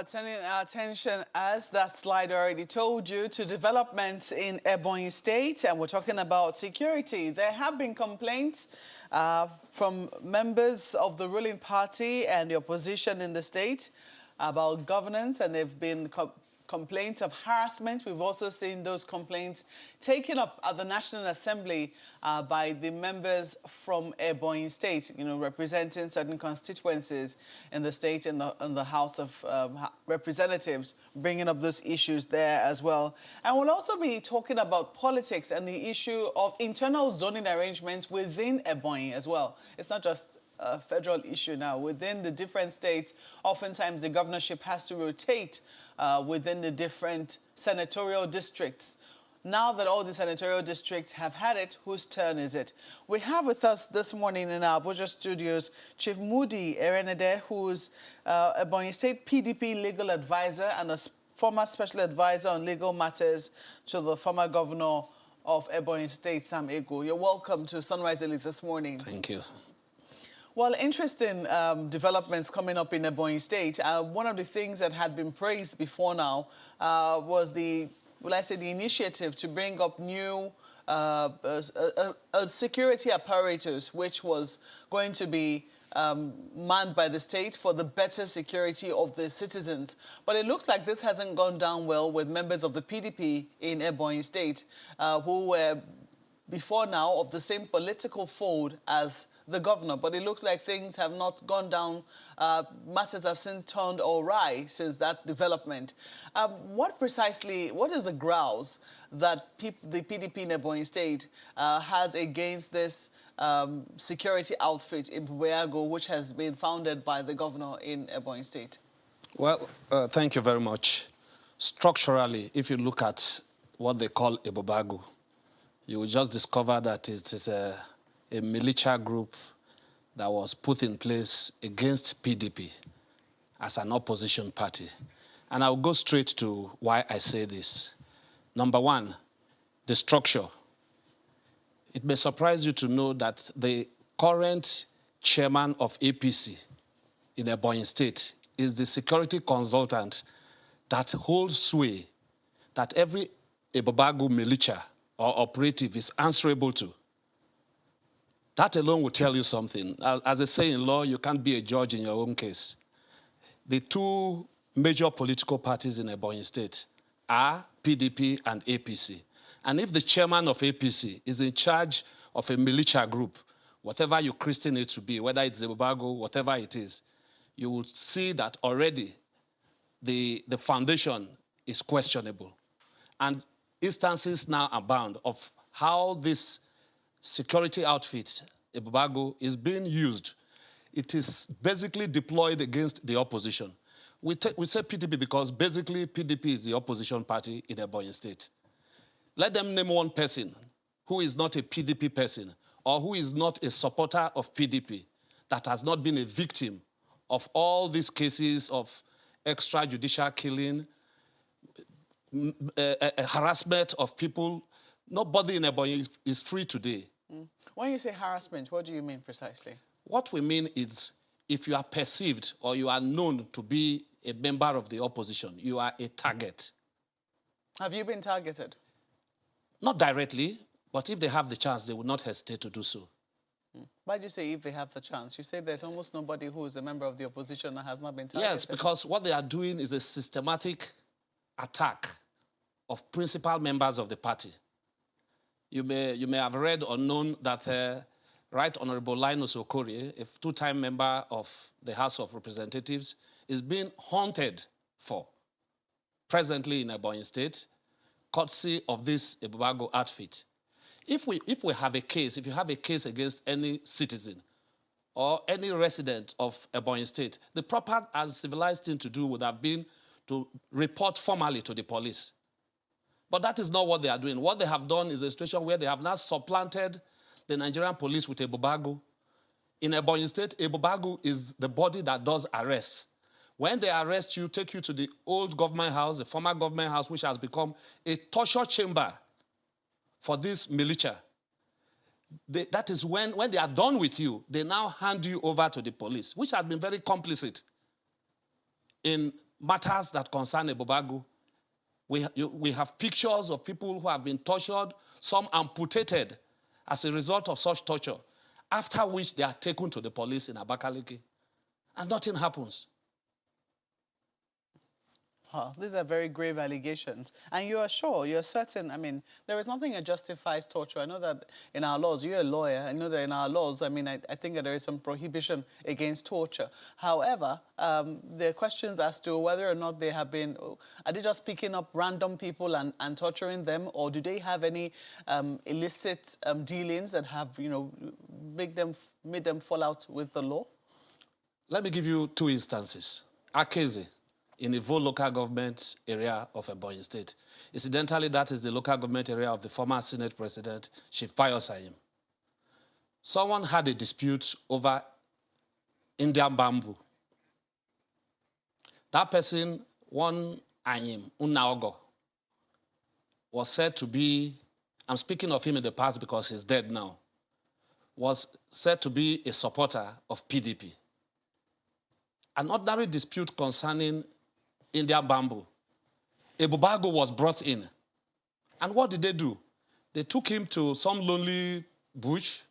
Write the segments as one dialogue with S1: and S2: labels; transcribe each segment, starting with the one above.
S1: Well, turning our attention, as that slide already told you, to developments in Ebonyi State, and we're talking about security. There have been complaints from members of the ruling party and the opposition in the state about governance, and they've been complaints of harassment. We've also seen those complaints taken up at the National Assembly by the members from Ebonyi State, representing certain constituencies in the state and the House of Representatives, bringing up those issues there as well. And we'll also be talking about politics and the issue of internal zoning arrangements within Ebonyi as well. It's not just a federal issue now. Within the different states, oftentimes the governorship has to rotate within the different senatorial districts. Now that all the senatorial districts have had it, whose turn is it? We have with us this morning in our Abuja studios Chief Moody Erenede, who's Ebonyi State PDP legal advisor and a former special advisor on legal matters to the former governor of Ebonyi State, Sam Ego. You're welcome to Sunrise Elite this morning.
S2: Thank you.
S1: Well, interesting developments coming up in Ebonyi State. One of the things that had been praised before now was the initiative to bring up new security apparatus, which was going to be manned by the state for the better security of the citizens. But it looks like this hasn't gone down well with members of the PDP in Ebonyi State, who were before now of the same political fold as the governor, but it looks like things have not gone down. Matters have since turned awry since that development. What is the grouse that the PDP in Ebonyi State has against this security outfit, Ebubeagu, which has been founded by the governor in Ebonyi State? Well,
S2: thank you very much. Structurally, if you look at what they call Ebubeagu, you will just discover that it is a militia group that was put in place against PDP as an opposition party. And I'll go straight to why I say this. Number one, the structure. It may surprise you to know that the current chairman of APC in Ebonyi State is the security consultant that holds sway that every Ebubeagu militia or operative is answerable to. That alone will tell you something. As they say in law, you can't be a judge in your own case. The two major political parties in Ebonyi State are PDP and APC. And if the chairman of APC is in charge of a militia group, whatever you christen it to be, whether it's Ebubeagu, whatever it is, you will see that already the foundation is questionable. And instances now abound of how this security outfit, Ebubeagu, is being used. It is basically deployed against the opposition. We say PDP because basically PDP is the opposition party in Ebonyi State. Let them name one person who is not a PDP person or who is not a supporter of PDP that has not been a victim of all these cases of extrajudicial killing, harassment of people. Nobody in Ebonyi is free today.
S1: When you say harassment, what do you mean precisely?
S2: What we mean is if you are perceived or you are known to be a member of the opposition, you are a target.
S1: Have you been targeted?
S2: Not directly, but if they have the chance, they will not hesitate to do so.
S1: Why do you say if they have the chance? You say there's almost nobody who is a member of the opposition that has not been targeted.
S2: Yes, because what they are doing is a systematic attack of principal members of the party. You may have read or known that Right Honorable Linus Okorie, a two-time member of the House of Representatives, is being haunted for presently in Ebonyi State, courtesy of this Ebubeagu outfit. If you have a case against any citizen or any resident of Ebonyi State, the proper and civilized thing to do would have been to report formally to the police. But that is not what they are doing. What they have done is a situation where they have now supplanted the Nigerian police with Ebubeagu. In Ebonyi State, Ebubeagu is the body that does arrests. When they arrest you, take you to the old government house, the former government house, which has become a torture chamber for this militia. That is when they are done with you, they now hand you over to the police, which has been very complicit in matters that concern Ebubeagu. We have pictures of people who have been tortured, some amputated as a result of such torture, after which they are taken to the police in Abakaliki, and nothing happens.
S1: Huh, these are very grave allegations. And you are sure, you're certain, I mean, there is nothing that justifies torture. I know that in our laws, you're a lawyer, I know that in our laws, I mean, I think that there is some prohibition against torture. However, there are questions as to whether or not they have been, are they just picking up random people and torturing them, or do they have any illicit dealings that have, you know, made them fall out with the law?
S2: Let me give you two instances. Akeze, in the Ivo local government area of Ebonyi State. Incidentally, that is the local government area of the former Senate President, Chief Pius Ayim. Someone had a dispute over Indian bamboo. That person, one Ayim, Unaogo, was said to be, I'm speaking of him in the past because he's dead now, was said to be a supporter of PDP. An ordinary dispute concerning Indian bamboo. Ebubeagu was brought in. And what did they do? They took him to some lonely bush,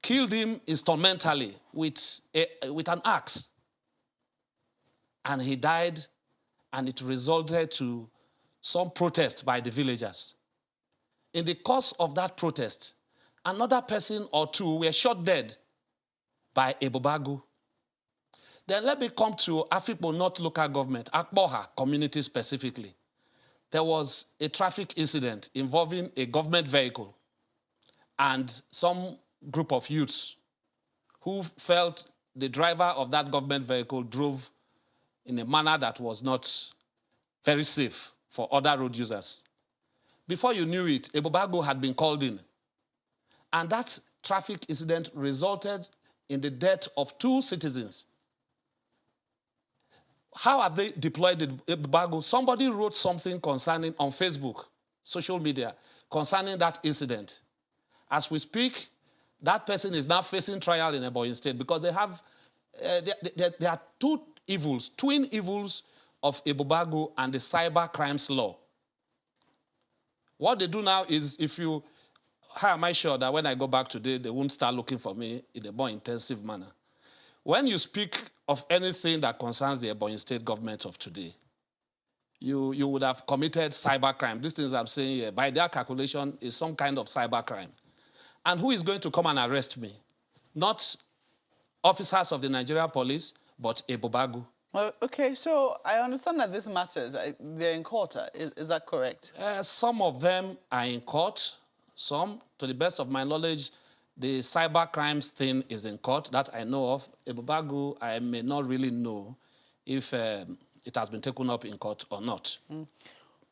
S2: killed him instrumentally with an axe. And he died, and it resulted to some protest by the villagers. In the course of that protest, another person or two were shot dead by Ebubeagu. Then let me come to Afikpo North local government, Akboha community specifically. There was a traffic incident involving a government vehicle and some group of youths who felt the driver of that government vehicle drove in a manner that was not very safe for other road users. Before you knew it, Ebubeagu had been called in. And that traffic incident resulted in the death of 2 citizens. How have they deployed the Ebubeagu? Somebody wrote something concerning on Facebook, social media, concerning that incident. As we speak, that person is now facing trial in Ebonyi State because they have, there are 2 evils, twin evils of Ebubeagu and the cyber crimes law. What they do now is, how am I sure that when I go back today, they won't start looking for me in a more intensive manner? When you speak of anything that concerns the Ebonyi State government of today, you would have committed cybercrime. These things I'm saying here, by their calculation, is some kind of cybercrime. And who is going to come and arrest me? Not officers of the Nigeria police, but Ebubeagu.
S1: Well, okay, so I understand that this matters. They're in court. Is that correct?
S2: Some of them are in court. Some, to the best of my knowledge, the cyber crimes thing is in court, that I know of. Ebubeagu, I may not really know if it has been taken up in court or not.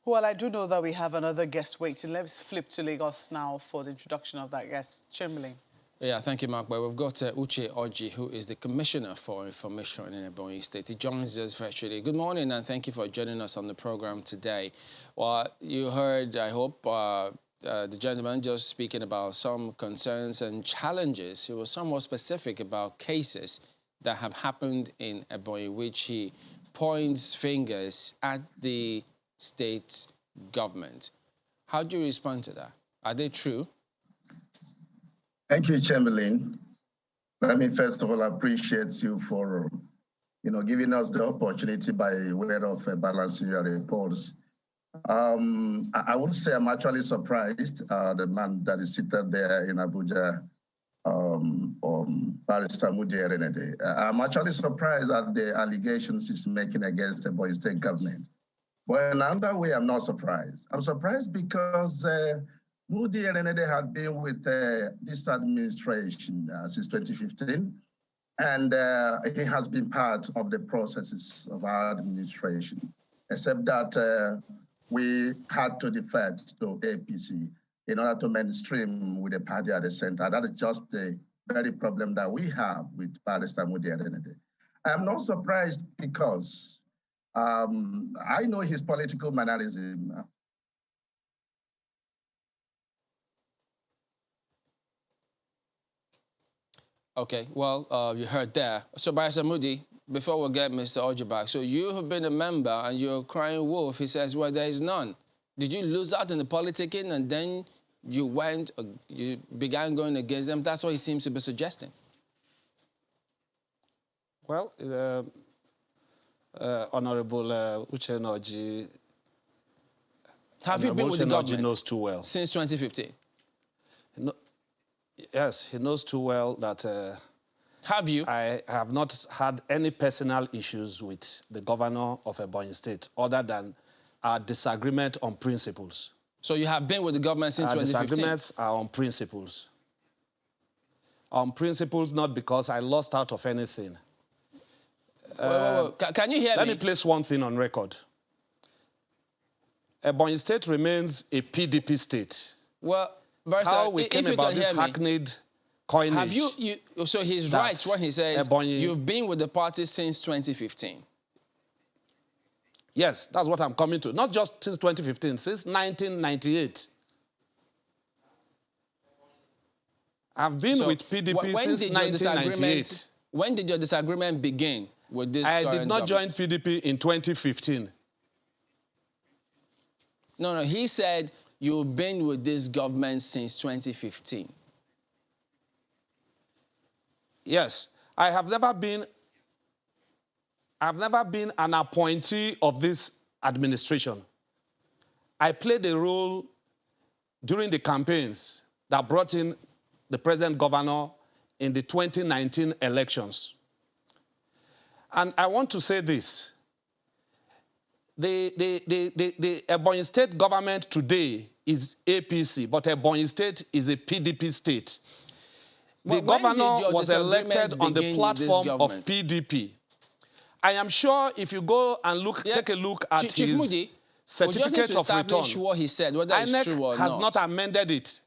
S1: Well, I do know that we have another guest waiting. Let's flip to Lagos now for the introduction of that guest. Chamberlain.
S3: Yeah, thank you, Mark. But we've got Uche Oji, who is the Commissioner for Information in Ebonyi State. He joins us virtually. Good morning, and thank you for joining us on the program today. Well, you heard, I hope, the gentleman just speaking about some concerns and challenges. He was somewhat specific about cases that have happened in Ebonyi, which he points fingers at the state government. How do you respond to that? Are they true?
S4: Thank you, Chamberlain. Let me first of all appreciate you for, giving us the opportunity by way of balancing your reports. I would say I'm actually surprised, the man that is seated there in Abuja, Barrister Mudi Erenede. I'm actually surprised at the allegations he's making against the Ebonyi State government. But in another way, I'm not surprised. I'm surprised because Mudi Erenede had been with this administration since 2015, and he has been part of the processes of our administration, except that we had to defect to APC in order to mainstream with the party at the center. That is just the very problem that we have with Barrister Mudi Erenede. I'm not surprised because I know his political mannerism.
S3: Okay, well, you heard there. So, Barrister Moody, before we get Mr. Oji back, so you have been a member and you're crying wolf. He says, well, there is none. Did you lose out in the politicking and then you began going against them? That's what he seems to be suggesting.
S2: Well, Honorable Uchenoji...
S3: Have you been with the government
S2: knows too well.
S3: Since 2015?
S2: Yes, he knows too well that...
S3: have you?
S2: I have not had any personal issues with the governor of Ebonyi State other than our disagreement on principles.
S3: So you have been with the government since 2015?
S2: Our disagreements are on principles. On principles, not because I lost out of anything.
S3: Wait. Can you hear me?
S2: Let me place one thing on record. Ebonyi State remains a PDP state.
S3: Well, Barrister,
S2: how we came about this hackneyed coinage.
S3: Have you so he's right when he says
S2: Ebonyi,
S3: you've been with the party since 2015.
S2: Yes, that's what I'm coming to. Not just since 2015, since 1998. I've been with PDP since 1998.
S3: When did your disagreement begin with this
S2: I did not join
S3: government?
S2: PDP in 2015.
S3: No, he said you've been with this government since 2015.
S2: Yes, I've never been an appointee of this administration. I played a role during the campaigns that brought in the present governor in the 2019 elections. And I want to say this. The Ebonyi State government today is APC, but Ebonyi State is a PDP state. The governor was elected on the platform of PDP. I am sure if you go and take a look at
S3: Chief
S2: his
S3: Moody,
S2: certificate of return,
S3: what he said, whether it's true or
S2: has not amended it.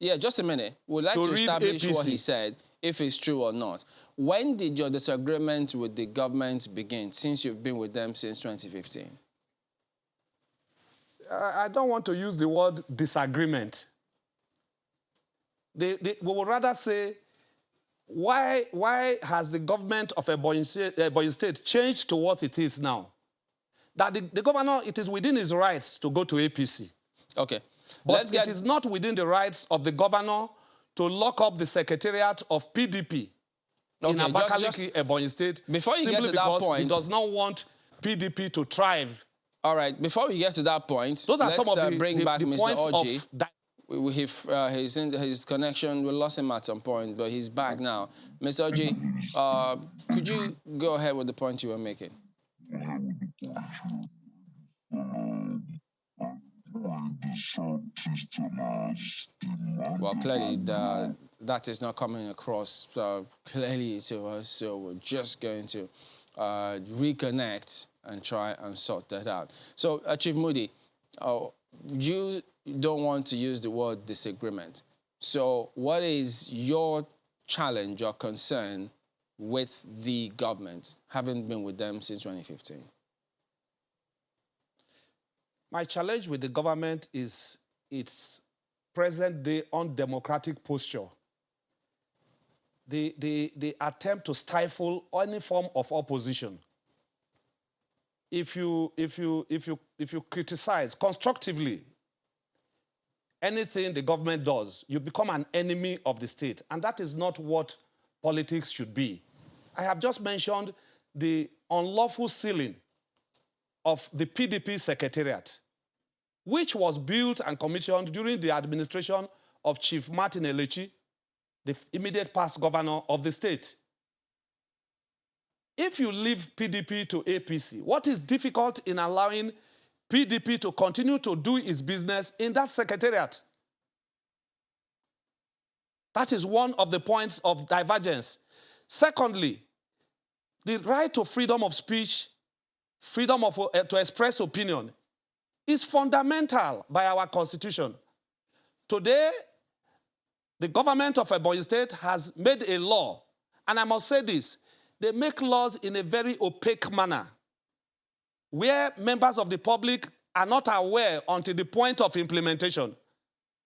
S3: Yeah, just a minute. We'd like to establish
S2: APC.
S3: what he said, if it's true or not. When did your disagreement with the government begin, since you've been with them since 2015?
S2: I don't want to use the word disagreement. We would rather say, why has the government of Ebonyi State changed to what it is now? That the governor, it is within his rights to go to APC.
S3: Okay.
S2: But it is not within the rights of the governor to lock up the secretariat of PDP in Abakaliki, Ebonyi State,
S3: before you get to that point,
S2: he does not want PDP to thrive.
S3: All right, before we get to that point,
S2: those are some of the
S3: bring back Mr.
S2: points
S3: Oji. His connection, we lost him at some point, but he's back now. Mr. Oji, could you go ahead with the point you were making? Well, clearly that is not coming across clearly to us, so we're just going to reconnect and try and sort that out. So, Chief Moody, you don't want to use the word disagreement. So what is your challenge or concern with the government, having been with them since 2015?
S2: My challenge with the government is its present-day undemocratic posture. The attempt to stifle any form of opposition. If you criticize constructively anything the government does, you become an enemy of the state. And that is not what politics should be. I have just mentioned the unlawful sealing of the PDP secretariat, which was built and commissioned during the administration of Chief Martin Elechi, the immediate past governor of the state. If you leave PDP to APC, what is difficult in allowing PDP to continue to do its business in that secretariat? That is one of the points of divergence. Secondly, the right to freedom of speech, freedom to express opinion, is fundamental by our Constitution. Today, the government of Ebonyi State has made a law, and I must say this, they make laws in a very opaque manner, where members of the public are not aware until the point of implementation.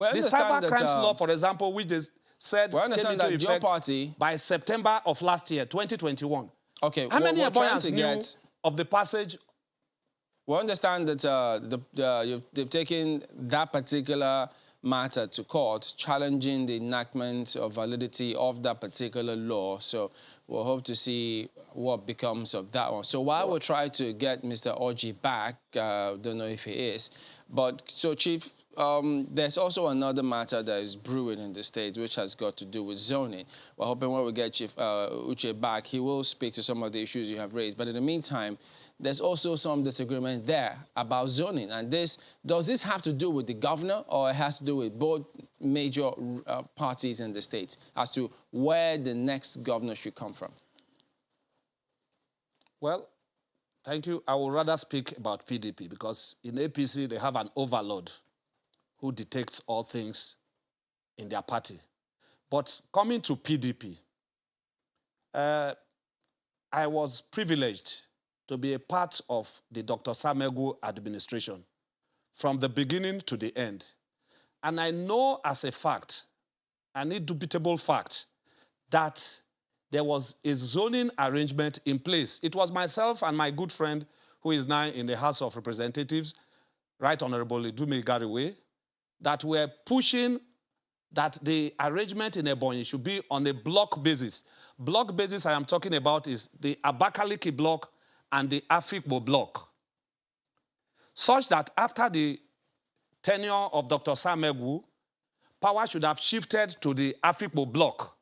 S2: Well, the cyber crimes law, for example, which said
S3: Well, I understand
S2: came into
S3: that your
S2: effect
S3: party...
S2: by September of last year, 2021.
S3: Okay,
S2: How many
S3: we're trying
S2: Ebonians
S3: to
S2: knew
S3: get...
S2: of the passage?
S3: We understand that they've taken that particular matter to court, challenging the enactment of validity of that particular law. So we'll hope to see what becomes of that one. So while we'll try to get Mr. Orji back, don't know if he is, but so Chief, there's also another matter that is brewing in the state, which has got to do with zoning. We're hoping when we get Chief Uche back, he will speak to some of the issues you have raised. But in the meantime, there's also some disagreement there about zoning. And does this have to do with the governor, or it has to do with both major parties in the state as to where the next governor should come from?
S2: Well, thank you. I would rather speak about PDP because in APC, they have an overlord who dictates all things in their party. But coming to PDP, I was privileged to be a part of the Dr. Samegu administration from the beginning to the end. And I know as a fact, an indubitable fact, that there was a zoning arrangement in place. It was myself and my good friend, who is now in the House of Representatives, Right Honorable Idume Gariwe, that were pushing that the arrangement in Ebonyi should be on a block basis. Block basis I am talking about is the Abakaliki block and the Afikpo block, such that after the tenure of Dr. Samegu, power should have shifted to the Afikpo block.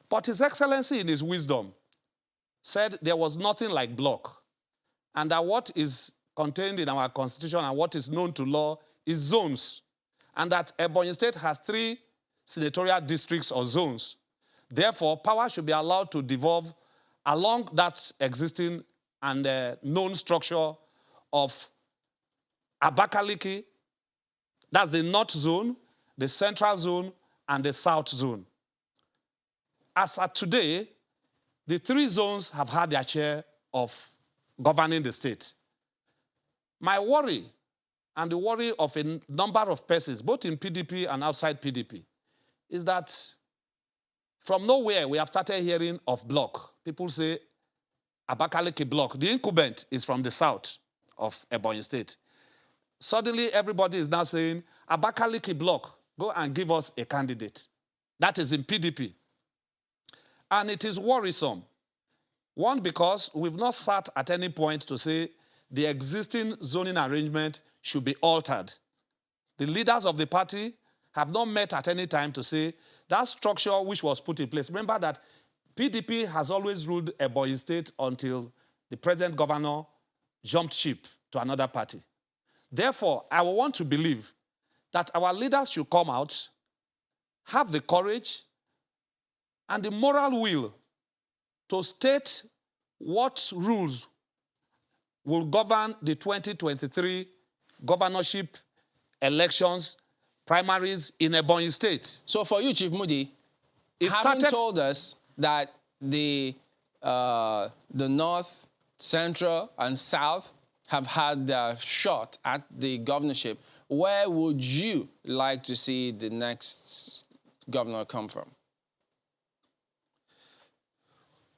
S2: But His Excellency, in his wisdom, said there was nothing like block, and that what is contained in our constitution and what is known to law is zones, and that Ebonyi State has 3 senatorial districts or zones. Therefore, power should be allowed to devolve along that existing and known structure of Abakaliki, that's the North Zone, the Central Zone, and the South Zone. As of today, the 3 zones have had their share of governing the state. My worry, and the worry of a number of persons, both in PDP and outside PDP, is that from nowhere we have started hearing of block. People say Abakaliki block. The incumbent is from the south of Ebonyi State. Suddenly, everybody is now saying, Abakaliki block, go and give us a candidate. That is in PDP. And it is worrisome. One, because we've not sat at any point to say the existing zoning arrangement should be altered. The leaders of the party have not met at any time to say that structure which was put in place. Remember that PDP has always ruled Ebonyi State until the present governor jumped ship to another party. Therefore, I want to believe that our leaders should come out, have the courage and the moral will to state what rules will govern the 2023 governorship elections, primaries in Ebonyi State.
S3: So for you, Chief Moody, having told us that the North, Central, and South have had their shot at the governorship, where would you like to see the next governor come from?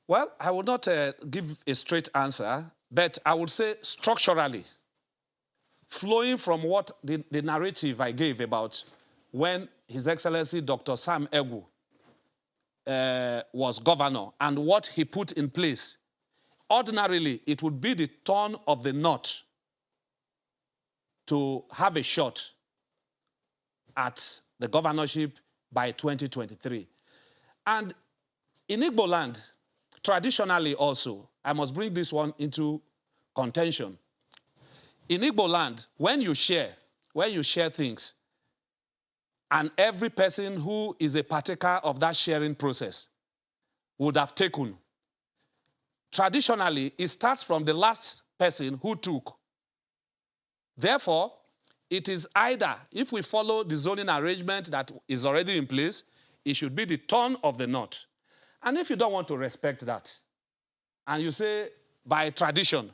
S2: Well, I will not give a straight answer, but I would say structurally, flowing from what the narrative I gave about when His Excellency Dr. Sam Egu was governor and what he put in place, ordinarily it would be the turn of the North to have a shot at the governorship by 2023. And in Igbo land, traditionally also, I must bring this one into contention. In Igbo land, when you share things, and every person who is a partaker of that sharing process would have taken, traditionally, it starts from the last person who took. Therefore, it is either, if we follow the zoning arrangement that is already in place, it should be the turn of the North. And if you don't want to respect that, and you say, by tradition,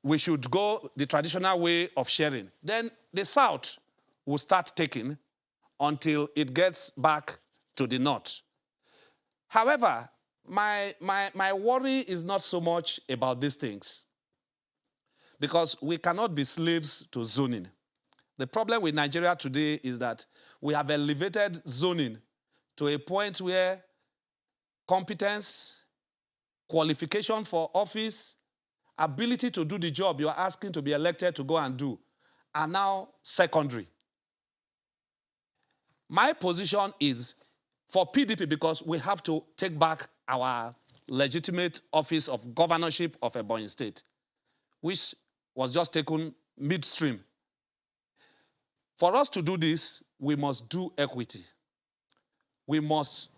S2: we should go the traditional way of sharing, then the South will start taking until it gets back to the north. However, my worry is not so much about these things, because we cannot be slaves to zoning. The problem with Nigeria today is that we have elevated zoning to a point where competence, qualification for office, ability to do the job you are asking to be elected to go and do are now secondary. My position is for PDP, because we have to take back our legitimate office of governorship of Ebonyi State, which was just taken midstream. For us to do this, we must do equity. We must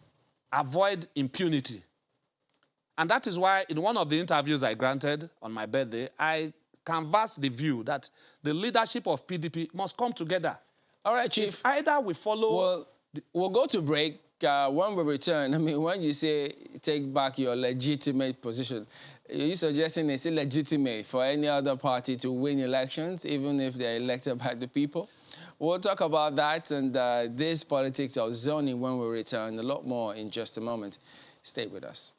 S2: avoid impunity. And that is why in one of the interviews I granted on my birthday, I canvassed the view that the leadership of PDP must come together.
S3: All right, Chief.
S2: If either we follow...
S3: Well, we'll go to break. When we return, I mean, when you say take back your legitimate position, are you suggesting it's illegitimate for any other party to win elections, even if they're elected by the people? We'll talk about that and this politics of zoning when we return. A lot more in just a moment. Stay with us.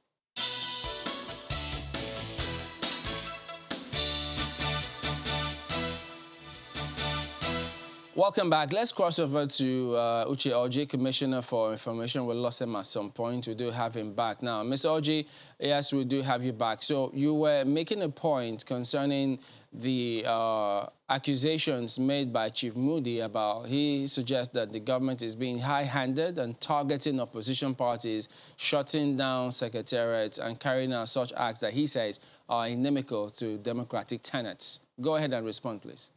S3: Welcome back. Let's cross over to Uche Orji, Commissioner for Information. We lost him at some point. We do have him back now. Mr. Orji, yes, we do have you back. So you were making a point concerning the accusations made by Chief Moody about, he suggests that the government is being high-handed and targeting opposition parties, shutting down secretariats and carrying out such acts that he says are inimical to democratic tenets. Go ahead and respond, please.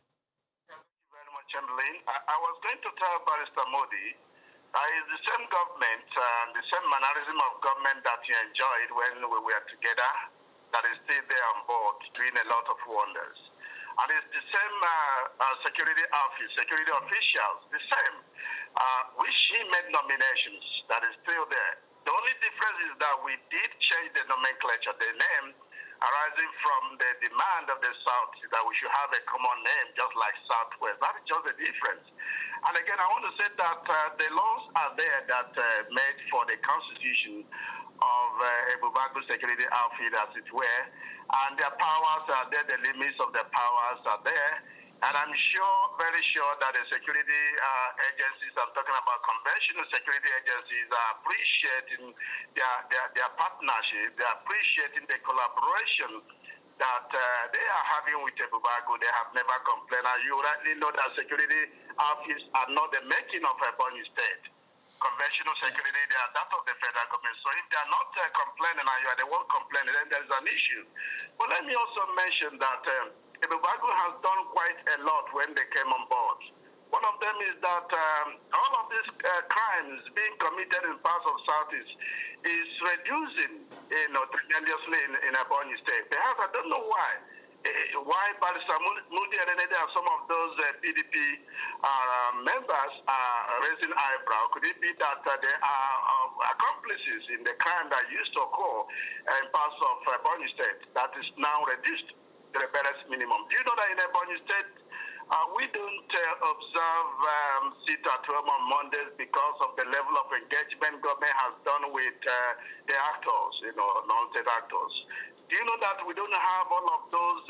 S4: Chamberlain, I was going to tell Barrister Modi it's the same government, the same mannerism of government that he enjoyed when we were together, that is still there on board, doing a lot of wonders. And it's the same security office, security officials, the same, which he made nominations, that is still there. The only difference is that we did change the nomenclature, the name, arising from the demand of the South that we should have a common name, just like Southwest. That is just the difference. And again, I want to say that the laws are there that made for the constitution of Ebubeagu security outfit, as it were, and their powers are there, the limits of the powers are there. And I'm sure, very sure, that the security agencies, I'm talking about conventional security agencies, are appreciating their partnership, they're appreciating the collaboration that they are having with Ebubeagu. They have never complained. And you rightly know that security outfits are not the making of Ebonyi State. Conventional security, they are that of the federal government. So if they are not complaining and you are the one complaining, then there is an issue. But let me also mention that Ebubeagu has done quite a lot when they came on board. One of them is that all of these crimes being committed in parts of Southeast is reducing, tremendously in Ebonyi State. Perhaps I don't know why Barrister Moody and some of those PDP members are raising eyebrow. Could it be that they are accomplices in the crime that used to occur in parts of Ebonyi State that is now reduced to the barest minimum? Do you know that in Ebonyi State, we don't observe sit-at-home on Mondays because of the level of engagement government has done with the actors, non-state actors. Do you know that we don't have all of those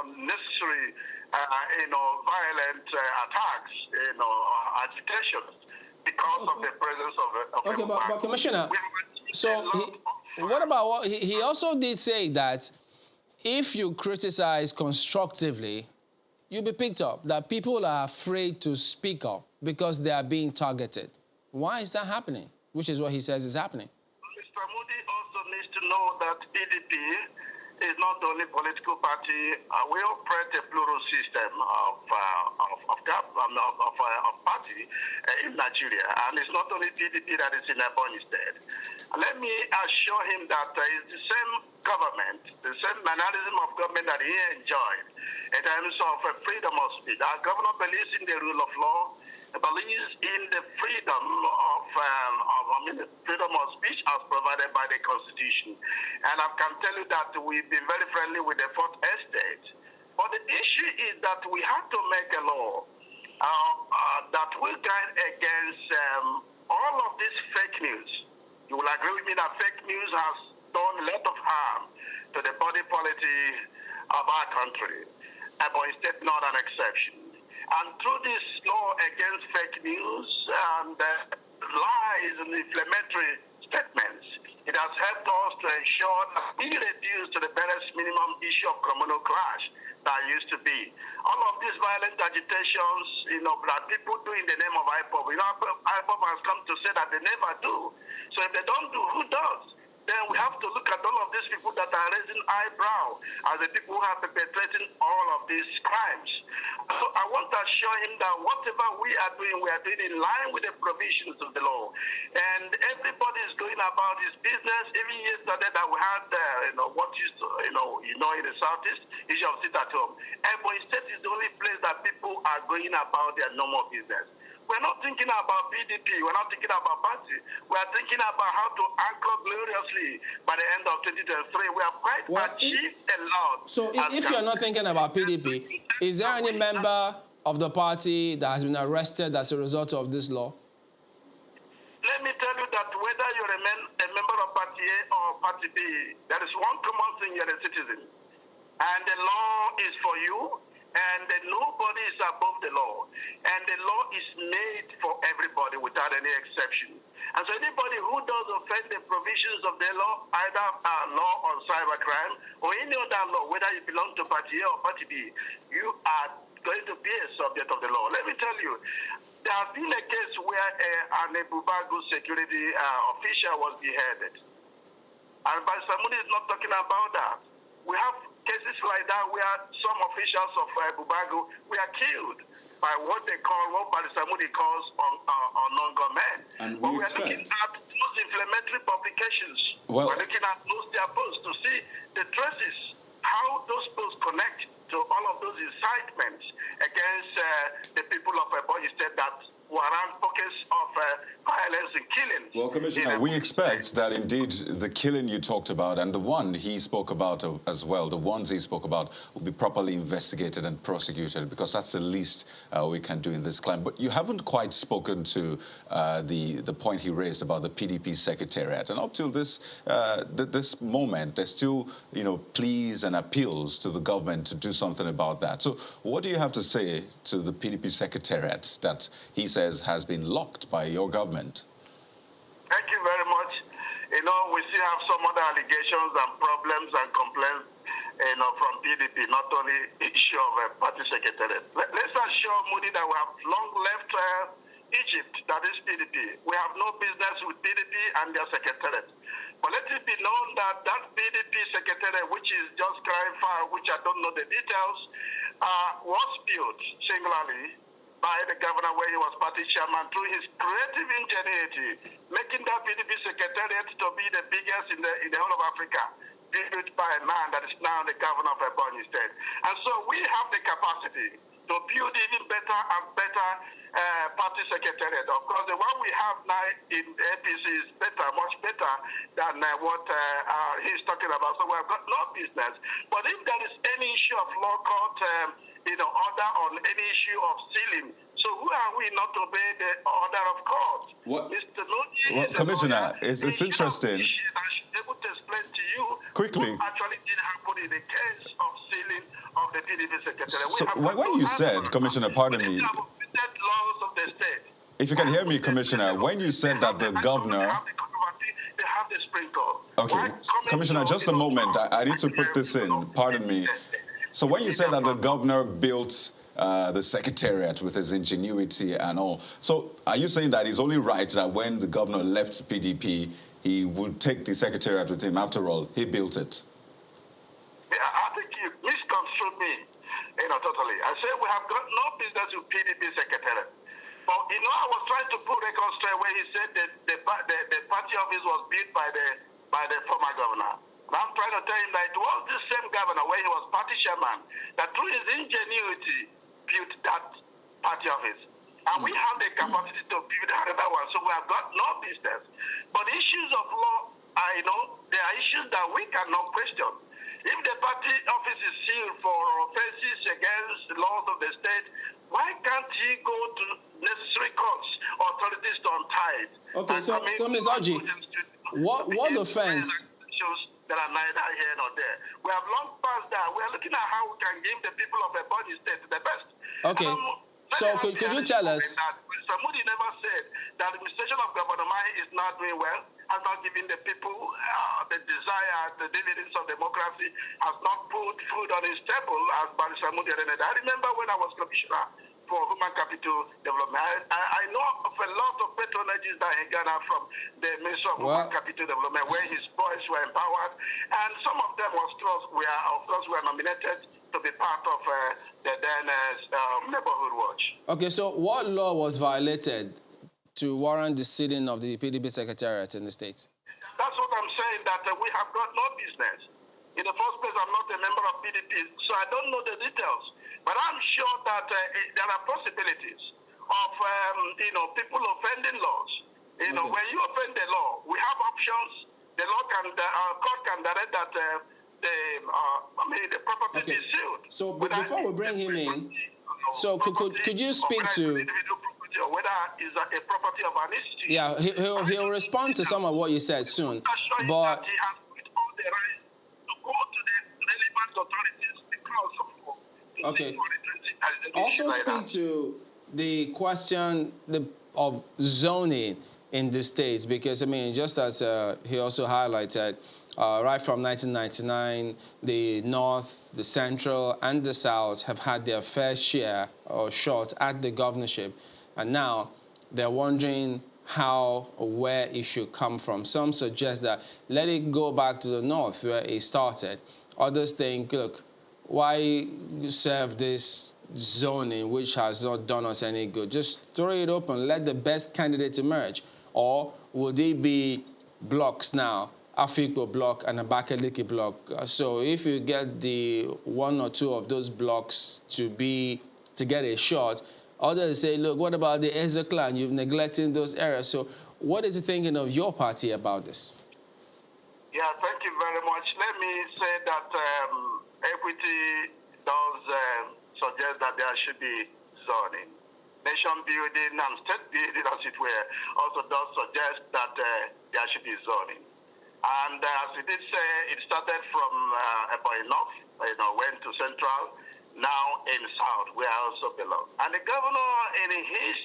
S4: unnecessary, violent attacks, agitations because of the presence of
S3: okay, but Commissioner, so what about he also did say that if you criticize constructively, you'll be picked up, that people are afraid to speak up because they are being targeted. Why is that happening? Which is what he says is happening.
S4: Mr. Moody also needs to know that PDP is not the only political party. We operate a plural system of party in Nigeria, and it's not only PDP that is in Ebonyi State. Let me assure him that it's the same government, the same mannerism of government that he enjoyed in terms of freedom of speech. Our governor believes in the rule of law, believes in the freedom of speech as provided by the Constitution. And I can tell you that we've been very friendly with the Fourth Estate. But the issue is that we have to make a law that
S5: will guide against all of this fake news? You will agree with me that fake news has done a lot of harm to the body politic of our country. Ebonyi State not an exception. And through this law against fake news and lies and inflammatory statements, it has helped us to ensure that we reduce to the barest minimum issue of communal clash that used to be. All of these violent agitations, that people do in the name of IPOB, IPOB has come to say that they never do. So if they don't do, who does? Then we have to look at all of these people that are raising eyebrow as the people who have perpetrated all of these crimes. So I want to assure him that whatever we are doing in line with the provisions of the law. And everybody is going about his business. Even yesterday that we had, what used to, in the Southeast, issue of sit at home. Ebonyi State is the only place that people are going about their normal business. We're not thinking about PDP. We're not thinking about party. We're thinking about how to anchor gloriously by the end of 2023. We have quite achieved a lot.
S3: So if you're not thinking about PDP, is there any member of the party that has been arrested as a result of this law?
S5: Let me tell you that whether you're a member of Party A or Party B, there is one common thing: you're a citizen. And the law is for you. And nobody is above the law. And the law is made for everybody without any exception. And so anybody who does offend the provisions of the law, either law on cybercrime or any other law, whether you belong to Party A or Party B, you are going to be a subject of the law. Let me tell you, there has been a case where an Ebubeagu security official was beheaded. And Samudi is not talking about that. We have cases like that where some officials of Ebubeagu were killed by what Samudi calls non-gun men.
S6: And
S5: but we are looking at those inflammatory publications.
S6: Well,
S5: we're looking at their posts to see the traces, how those posts connect to all of those incitements against the people of Ebonyi State that warrant pockets of violence and killing.
S6: Well, Commissioner, we expect that indeed the killing you talked about and the one he spoke about as well, the ones he spoke about will be properly investigated and prosecuted, because that's the least we can do in this climate. But you haven't quite spoken to the point he raised about the PDP secretariat. And up till this this moment, there's still pleas and appeals to the government to do something about that. So what do you have to say to the PDP secretariat that he says has been locked by your government?
S5: Thank you very much. We still have some other allegations and problems and complaints, from PDP, not only issue of a party secretariat. Let's assure Moody that we have long left Egypt, that is PDP. We have no business with PDP and their secretariat. But let it be known that that PDP secretariat, which is just crying foul, which I don't know the details, was built singularly by the governor where he was party chairman through his creative ingenuity, making that PDP secretariat to be the biggest in the whole of Africa, built by a man that is now the governor of Ebonyi State. And so we have the capacity to build even better and better party secretariat. Of course, the one we have now in APC is better, much better than what he's talking about. So we have got no business. But if there is any issue of law court, order on any issue of stealing, so who are we not to obey the order of court?
S6: What?
S5: Mr. Lodi,
S6: well, Commissioner, it's interesting.
S5: I should be able to explain to you
S6: quickly
S5: what actually did happen in the case of stealing of the PDP secretary.
S6: So when you said, Commissioner, pardon me,
S5: laws of the state.
S6: if you can hear me, Commissioner, when you said that the governor...
S5: They have the sprinkle.
S6: Okay, Commissioner, just a moment. I need to put this in. Pardon me. So when you said that the governor built the secretariat with his ingenuity and all, so are you saying that it's only right that when the governor left PDP, he would take the secretariat with him? After all, he built it.
S5: Yeah, I think you misconstrued me, totally. I said we have got no business with PDP secretariat. But, I was trying to put reconstruct where he said that the party office was built by the former governor. I'm trying to tell him that it was the same governor where he was party chairman that through his ingenuity built that party office. And we have the capacity to build another one, so we have got no business. But issues of law, there are issues that we cannot question. If the party office is sealed for offenses against the laws of the state, why can't he go to necessary hide.
S3: Okay, so Ms. Oji, what offense?
S5: That are neither here nor there. We have long passed that. We are looking at how we can give the people of Ebonyi State the best.
S3: Okay. So could you tell us?
S5: Mr. Moody never said that the administration of Governor Mai is not doing well, has not given the people the desire, the dividends of democracy, has not put food on his table, as Mr. Moody said. I remember when I was commissioner for human capital development. I know of a lot of patronages that he got from the Ministry of Human Capital Development, where his boys were empowered, and some of them of course were nominated to be part of the then neighborhood watch. Okay,
S3: so what law was violated to warrant the sitting of the PDP secretariat in the States?
S5: That's what I'm saying, that we have got no business. In the first place, I'm not a member of PDP, so I don't know the details. But I'm sure that there are possibilities of, people offending laws. When you offend the law, we have options. The law court can direct that the property be sealed.
S3: So before we bring him in, so could you speak to...
S5: Whether it's a property of an institution.
S3: Yeah, he'll respond to some of what you said soon. But
S5: he has all the right to go to the relevant authorities because of
S3: okay. Also speak to the question of zoning in the states, because I mean, just as he also highlighted, right from 1999, the North, the Central, and the South have had their fair share or shot at the governorship. And now they're wondering how or where it should come from. Some suggest that let it go back to the North where it started. Others think, look, why serve this zoning which has not done us any good? Just throw it open, let the best candidate emerge. Or would it be blocks now, Afikpo block and Abakaliki block? So if you get the one or two of those blocks to get a shot, others say, look, what about the Eze clan? You've neglected those areas. So what is the thinking of your party about this?
S5: Yeah, thank you very much. Let me say that equity does suggest that there should be zoning. Nation building and state building, as it were, also does suggest that there should be zoning. And as it did say, it started from Ebonyi North, went to Central, now in South, where I also belong. And the governor, in his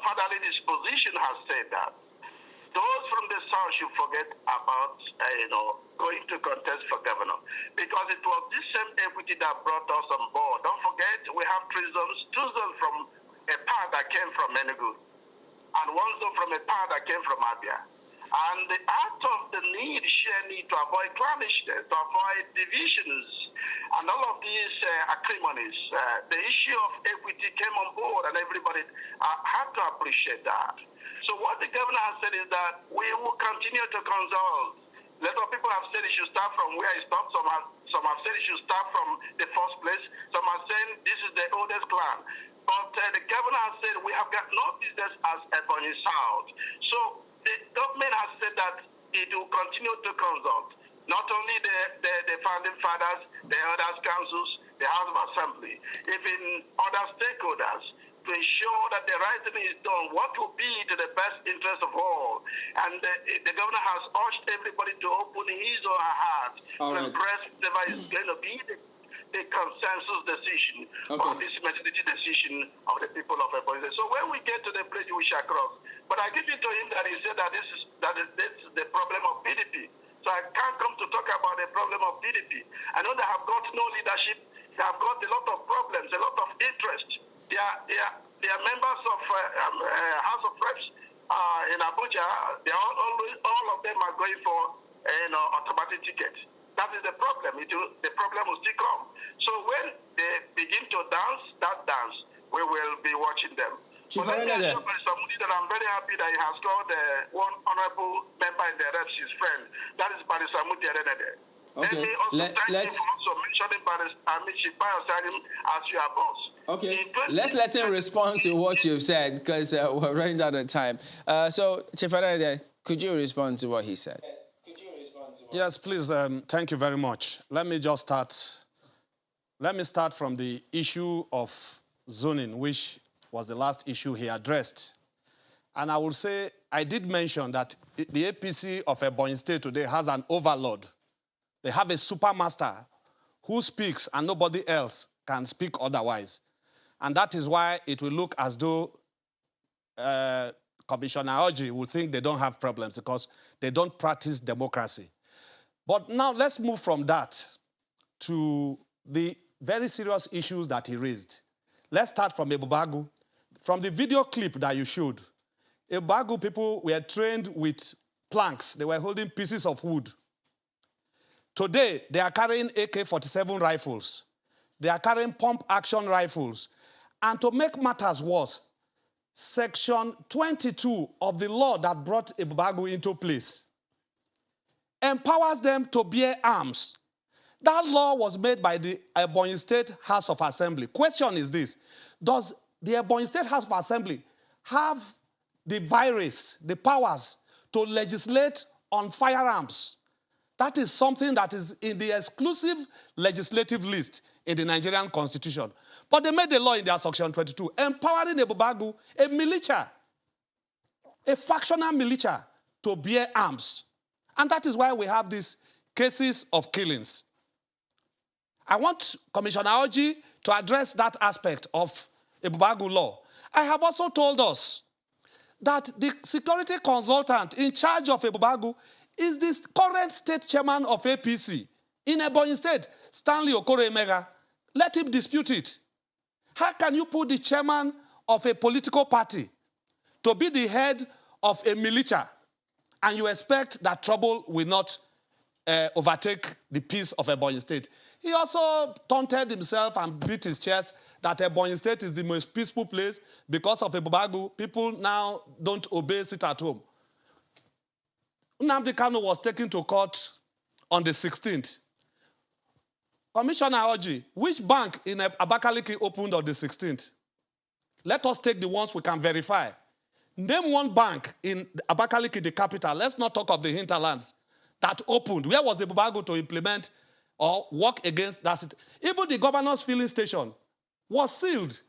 S5: fatherly disposition, has said that those from the South should forget about, going to contest for governor. Because it was this same equity that brought us on board. Don't forget, we have two zones from a part that came from Enugu, and one zone from a part that came from Abia. And out of the sheer need to avoid clannishness, to avoid divisions, and all of these acrimonies, the issue of equity came on board, and everybody had to appreciate that. So what the governor has said is that we will continue to consult. A lot of people have said it should start from where it stopped. Some have said it should start from the first place. Some are saying this is the oldest clan. But the governor has said we have got no business as Ebonyi South. So the government has said that it will continue to consult not only the founding fathers, the elders councils, the House of Assembly, even other stakeholders, to ensure that the right thing is done, what will be to the best interest of all. And the governor has urged everybody to open his or her heart to embrace whatever is going to be the consensus decision or this majority decision of the people of Ebonyi. So when we get to the bridge, we shall cross. But I give it to him that he said that this is the problem of PDP. So I can't come to talk about the problem of PDP. I know they have got no leadership. They have got a lot of problems, a lot of interest. They are members of House of Reps in Abuja. All of them are going for automatic tickets. That is the problem. The problem will still come. So when they begin to dance that dance, we will be watching them. But let me assure somebody that I'm very happy that he has got one honorable member in the Reps, his friend. That is Barisamudi Arenede.
S3: Okay.
S5: Let me also thank you for also mentioning Barisamudi as your boss.
S3: Okay, let's let him respond to what you've said, because we're running out of time. So, Chief Arenede, could you respond to what he said?
S2: Yes, please. Thank you very much. Let me start from the issue of zoning, which was the last issue he addressed. And I will say, I did mention that the APC of Ebonyi State today has an overlord. They have a supermaster who speaks and nobody else can speak otherwise. And that is why it will look as though Commissioner Oji will think they don't have problems because they don't practice democracy. But now let's move from that to the very serious issues that he raised. Let's start from Ebubeagu. From the video clip that you showed, Ebubeagu people were trained with planks. They were holding pieces of wood. Today, they are carrying AK-47 rifles. They are carrying pump-action rifles. And to make matters worse, Section 22 of the law that brought Ebubeagu into place empowers them to bear arms. That law was made by the Ebonyi State House of Assembly. Question is this: does the Ebonyi State House of Assembly have the virus, the powers to legislate on firearms? That is something that is in the exclusive legislative list in the Nigerian Constitution. But they made a law in their Section 22 empowering Ebubeagu, a militia, a factional militia, to bear arms. And that is why we have these cases of killings. I want Commissioner Oji to address that aspect of Ebubeagu law. I have also told us that the security consultant in charge of Ebubeagu is the current state chairman of APC in Ebonyi State, Stanley Okoro-Emega. Let him dispute it. How can you put the chairman of a political party to be the head of a militia and you expect that trouble will not overtake the peace of Ebonyi State? He also taunted himself and beat his chest that Ebonyi State is the most peaceful place because of Ebubeagu. People now don't obey sit at home. Nnamdi Kanu was taken to court on the 16th. Commissioner Oji, which bank in Abakaliki opened on the 16th? Let us take the ones we can verify. Name one bank in Abakaliki, the capital. Let's not talk of the hinterlands that opened. Where was Ebubeagu to implement or work against that city? Even the governor's filling station was sealed.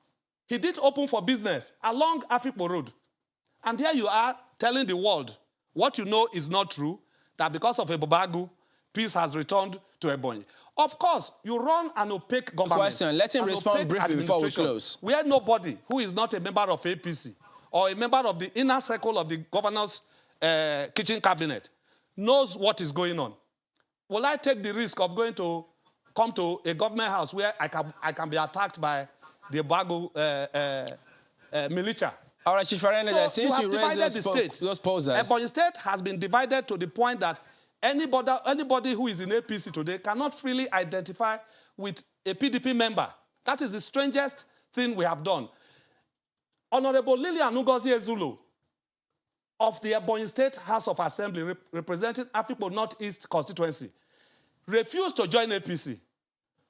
S2: He did open for business along Afikpo Road. And here you are telling the world what you know is not true, that because of Ebubeagu, peace has returned to Ebonyi. Of course, you run an opaque government.
S3: Question, let him respond briefly before we close.
S2: Where nobody who is not a member of APC or a member of the inner circle of the governor's kitchen cabinet knows what is going on. Will I take the risk of going to come to a government house where I can be attacked by the Ebubeagu militia?
S3: All right, Chief Arenada, since you raised those posers.
S2: Ebonyi State has been divided to the point that anybody who is in APC today cannot freely identify with a PDP member. That is the strangest thing we have done. Honorable Lilian Ngozi Ezulu of the Ebonyi State House of Assembly representing Afikpo Northeast constituency refused to join APC.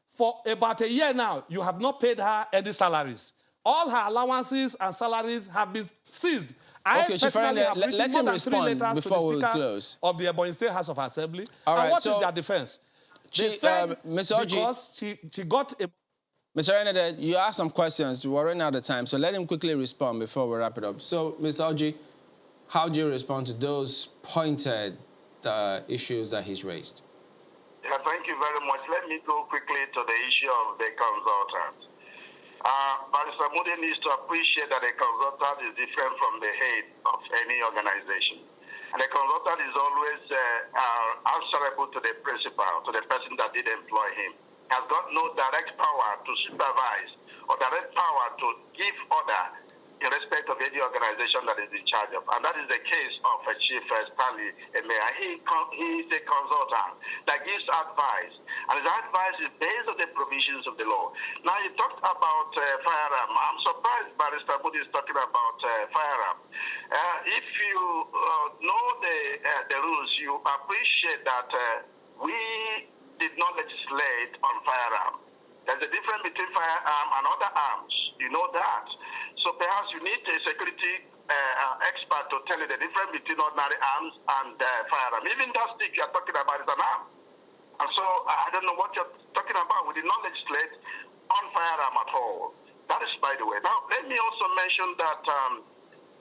S2: For about a year now, you have not paid her any salaries. All her allowances and salaries have been seized.
S3: Okay,
S2: I personally have written
S3: let
S2: more
S3: him
S2: than 3
S3: respond
S2: letters
S3: before
S2: to
S3: we
S2: the Speaker
S3: close.
S2: of the Ebonyi State House of Assembly.
S3: All right,
S2: and what
S3: so
S2: is their defense? They said
S3: Mr. Oji,
S2: because she got a...
S3: Mr. Arenada, you asked some questions. We're running out of time, so let him quickly respond before we wrap it up. So, Mr. Oji, how do you respond to those pointed issues that he's raised?
S5: Yeah, thank you very much. Let me go quickly to the issue of the consultant. Barrister Moody needs to appreciate that a consultant is different from the head of any organization. And a consultant is always answerable to the principal, to the person that did employ him. He has got no direct power to supervise or direct power to give order in respect of any organization that is in charge of. And that is the case of Chief Stanley Emea. He is a consultant that gives advice. And his advice is based on the provisions of the law. Now, you talked about firearm. I'm surprised Barrister Moody is talking about firearm. If you know the rules, you appreciate that we did not legislate on firearm. There's a difference between firearm and other arms. You know that. So perhaps you need a security expert to tell you the difference between ordinary arms and firearm. Even that stick you're talking about is an arm. And so I don't know what you're talking about. We did not legislate on firearm at all. That is by the way. Now, let me also mention that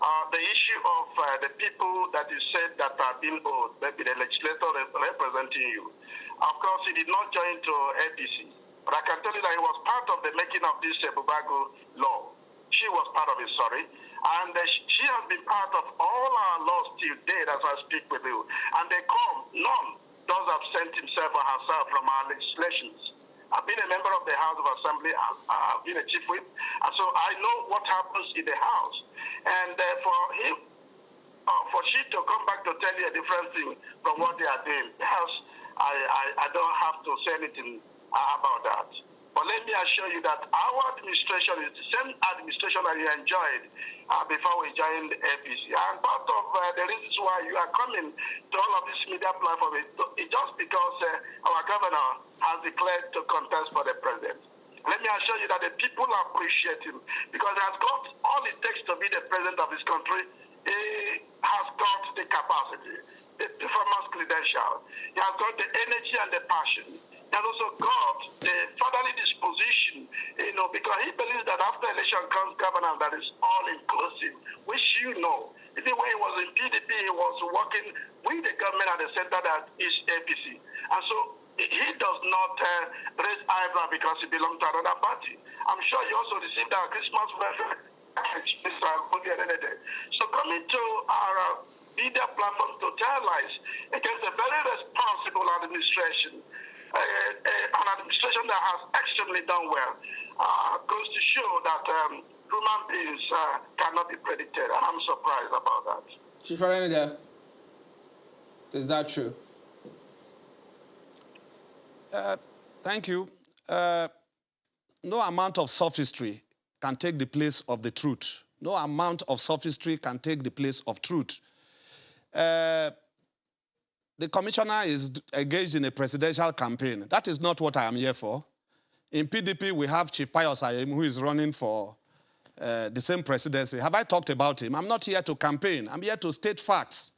S5: the issue of the people that you said that are being owed, maybe the legislator representing you. Of course, he did not join to APC, but I can tell you that he was part of the making of this Ebubeagu law. She was part of it, sorry. And she has been part of all our laws till date as I speak with you. And they come, none does absent himself or herself from our legislations. I've been a member of the House of Assembly, I've been a chief whip, and so I know what happens in the House. And for she to come back to tell you a different thing from what they are doing, perhaps I don't have to say anything about that. But let me assure you that our administration is the same administration that you enjoyed before we joined the APC. And part of the reasons why you are coming to all of this media platform is just because our governor has declared to contest for the president. Let me assure you that the people appreciate him because he has got all it takes to be the president of this country. He has got the capacity, the performance credential. He has got the energy and the passion. He has also got the fatherly disposition, because he believes that after election comes governance that is all-inclusive, which you know. Even when he was in PDP, he was working with the government at the center that is APC. And so he does not raise eyebrow because he belongs to another party. I'm sure you also received our Christmas welfare package, Mr. Ebonyi. So coming to our media platform to tell lies against a very responsible administration, an administration that has extremely done well, goes to show that human beings cannot be predicted, and I'm surprised about that.
S3: Chief Arenada, is that true?
S2: Thank you. No amount of sophistry can take the place of the truth. No amount of sophistry can take the place of truth. The commissioner is engaged in a presidential campaign. That is not what I am here for. In PDP, we have Chief Pius Ayim, who is running for the same presidency. Have I talked about him? I'm not here to campaign. I'm here to state facts.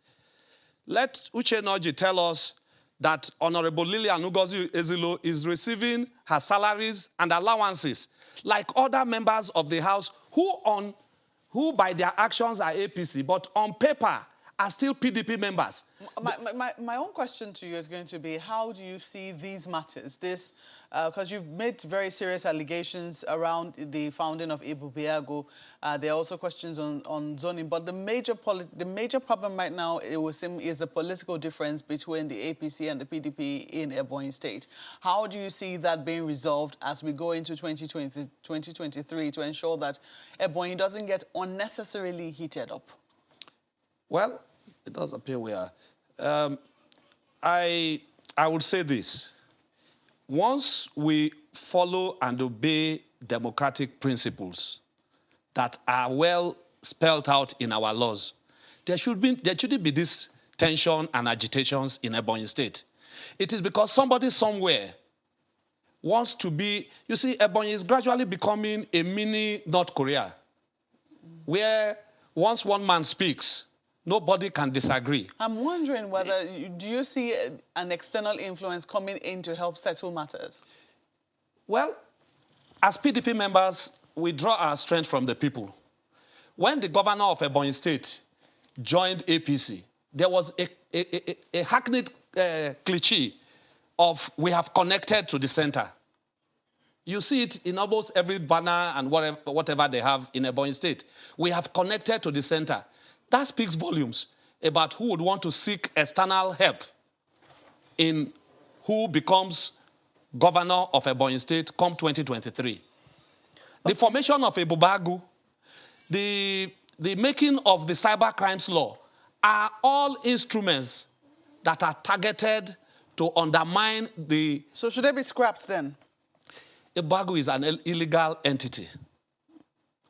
S2: Let Uche Noji tell us that Honorable Lilian Ngozi Ezilo is receiving her salaries and allowances like other members of the House who by their actions are APC, but on paper are still PDP members.
S1: My own question to you is going to be, how do you see these matters? Because you've made very serious allegations around the founding of Ebubeagu. There are also questions on zoning. But the major problem right now, it would seem, is the political difference between the APC and the PDP in Ebonyi State. How do you see that being resolved as we go into 2023 to ensure that Ebonyi doesn't get unnecessarily heated up? Well,
S2: it does appear we are. I would say this. Once we follow and obey democratic principles that are well spelled out in our laws, there shouldn't be this tension and agitations in Ebonyi State. It is because somebody somewhere wants to be... You see, Ebonyi is gradually becoming a mini North Korea, where once one man speaks, nobody can disagree.
S1: I'm wondering whether, do you see an external influence coming in to help settle matters?
S2: Well, as PDP members, we draw our strength from the people. When the governor of Ebonyi State joined APC, there was a hackneyed cliche of we have connected to the center. You see it in almost every banner and whatever they have in Ebonyi State. We have connected to the center. That speaks volumes about who would want to seek external help in who becomes governor of Ebonyi State come 2023. The formation of Ebubeagu, the making of the cyber crimes law are all instruments that are targeted to undermine the...
S1: So should they be scrapped then?
S2: Ebubeagu is an illegal entity.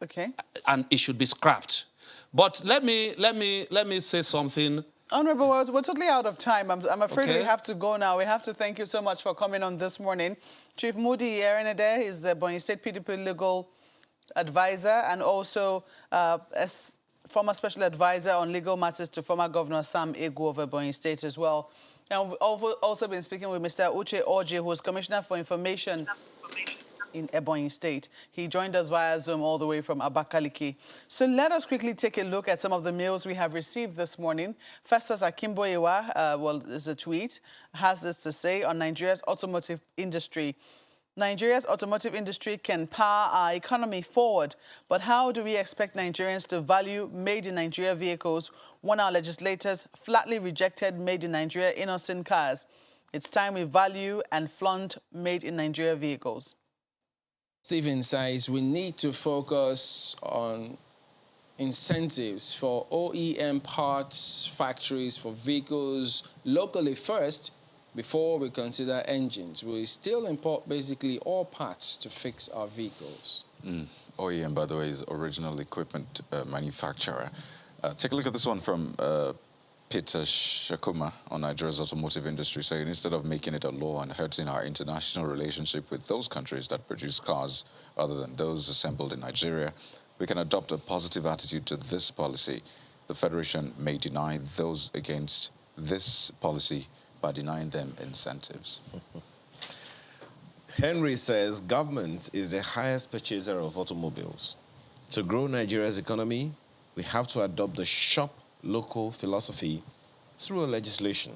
S1: Okay.
S2: And it should be scrapped. But let me say something.
S1: Honorable, we're totally out of time. I'm afraid
S2: Okay.
S1: we have to go now. We have to thank you so much for coming on this morning. Chief Moody Erenede is the Ebonyi State PDP legal advisor and also former special advisor on legal matters to former Governor Sam Egu of Ebonyi State as well. And we've also been speaking with Mr. Uche Orji, who is Commissioner for Information in Ebonyi State. He joined us via Zoom all the way from Abakaliki. So let us quickly take a look at some of the mails we have received this morning. Festus Akimboyewa, well, there's a tweet, has this to say on Nigeria's automotive industry. Nigeria's automotive industry can power our economy forward, but how do we expect Nigerians to value made-in-Nigeria vehicles when our legislators flatly rejected made-in-Nigeria innocent cars? It's time we value and flaunt made-in-Nigeria vehicles.
S3: Stephen says we need to focus on incentives for OEM parts factories for vehicles locally first before we consider engines. We still import basically all parts to fix our vehicles.
S6: OEM, by the way, is original equipment manufacturer. Take a look at this one from Peter Shakuma on Nigeria's automotive industry, saying instead of making it a law and hurting our international relationship with those countries that produce cars other than those assembled in Nigeria, we can adopt a positive attitude to this policy. The Federation may deny those against this policy by denying them incentives.
S7: Henry says government is the highest purchaser of automobiles. To grow Nigeria's economy, we have to adopt the shop local philosophy through a legislation.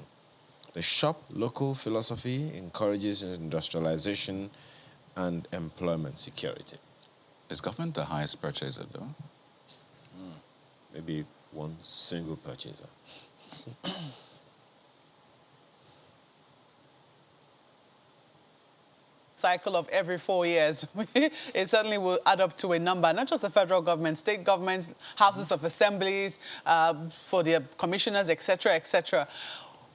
S7: The shop local philosophy encourages industrialization and employment security.
S6: Is government the highest purchaser, though?
S7: Maybe one single purchaser.
S1: Cycle of every 4 years, it certainly will add up to a number, not just the federal government, state governments, houses of assemblies, for their commissioners, etc., etc.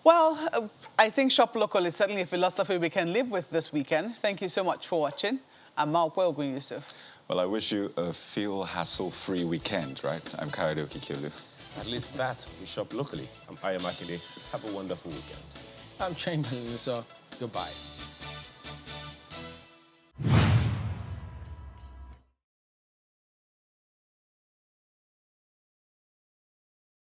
S1: Well, I think shop local is certainly a philosophy we can live with this weekend. Thank you so much for watching. I'm Maokwe Yusuf.
S6: Well, I wish you a feel hassle-free weekend, right? I'm Kayode Okikiolu.
S7: At least that, we shop locally. I'm Ayamakinde. Have a wonderful weekend.
S3: I'm Chamberlain, so goodbye.